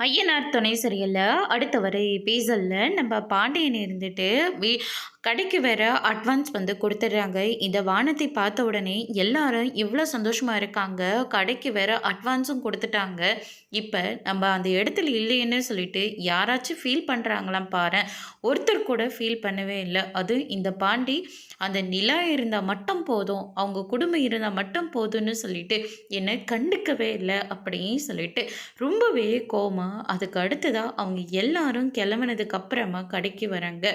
ஐயனார் துணை சீரியல்ல அடுத்த வர எபிசோட்ல நம்ம பாண்டியன் இருந்துட்டு கடைக்கு வேற அட்வான்ஸ் வந்து கொடுத்துட்றாங்க. இந்த வானத்தை பார்த்த உடனே எல்லாரும் இவ்வளோ சந்தோஷமா இருக்காங்க. கடைக்கு வேற அட்வான்ஸும் கொடுத்துட்டாங்க. இப்போ நம்ம அந்த இடத்துல இல்லைன்னு சொல்லிட்டு யாராச்சும் ஃபீல் பண்ணுறாங்களாம் பாரு. ஒருத்தர் கூட ஃபீல் பண்ணவே இல்லை. அது இந்த பாண்டி அந்த நிலா இருந்தால் மட்டும் போதும், அவங்க குடும்பம் இருந்தால் மட்டும் போதும்னு சொல்லிட்டு என்னை கண்டுக்கவே இல்லை அப்படின்னு சொல்லிட்டு ரொம்பவே கோவமா அதுக்கு அடுத்ததாக அவங்க எல்லாரும் கிளம்புனதுக்கு அப்புறமா கடைக்கு வராங்க.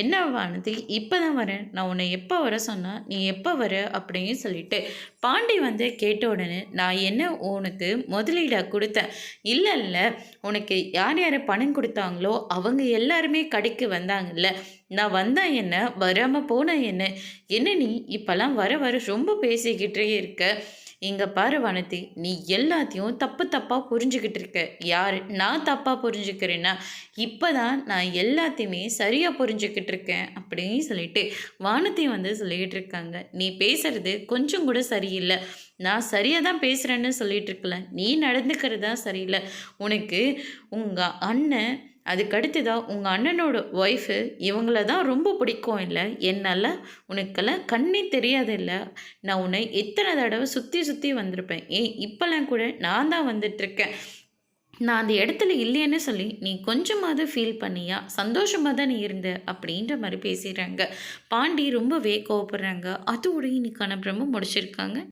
என்ன வானதி இப்போ தான் வரேன், நான் உன்னை எப்போ வர சொன்னா நீ எப்போ வர அப்படின்னு சொல்லிட்டு பாண்டி வந்து கேட்ட உடனே நான் என்ன உனக்கு முதலீடாக கொடுத்தேன்? இல்லை இல்லை, உனக்கு யார் யார் பணம் கொடுத்தாங்களோ அவங்க எல்லாருமே கடைக்கு வந்தாங்கல்ல, நான் வந்தேன் என்ன, வராமல் போனேன் என்ன, என்ன நீ இப்போல்லாம் வர வர ரொம்ப பேசிக்கிட்டே இருக்க. இங்கே பாரு வானதி, நீ எல்லாத்தையும் தப்பு தப்பாக புரிஞ்சுக்கிட்டு இருக்க. யார் நான் தப்பாக புரிஞ்சுக்கிறேன்னா, இப்போ தான் நான் எல்லாத்தையுமே சரியாக புரிஞ்சுக்கிட்டு இருக்கேன் அப்படின்னு சொல்லிட்டு வானதி வந்து சொல்லிகிட்டு இருக்காங்க. நீ பேசுறது கொஞ்சம் கூட சரியில்லை. நான் சரியாக தான் பேசுகிறேன்னு சொல்லிட்டு இருக்கல, நீ நடந்துக்கிறது தான் சரியில்லை. உனக்கு உங்கள் அண்ணன், அதுக்கடுத்து தான் உங்கள் அண்ணனோட ஒய்ஃபு, இவங்கள தான் ரொம்ப பிடிக்கும் இல்லை? என்னால் உனக்கெல்லாம் கண்ணே தெரியாது இல்லை? நான் உன்னை எத்தனை தடவை சுற்றி சுற்றி வந்திருப்பேன். இப்போல்லாம் கூட நான் தான் வந்துட்டுருக்கேன். நான் அந்த இடத்துல இல்லைன்னு சொல்லி நீ கொஞ்சமாவது ஃபீல் பண்ணியா? சந்தோஷமாக தான் நீ இருந்த அப்படின்ற மாதிரி பேசிடுறாங்க. பாண்டி ரொம்பவே கோவப்படுறாங்க. அதோட இன்னைக்கான பிரம்ம முடிச்சிருக்காங்க.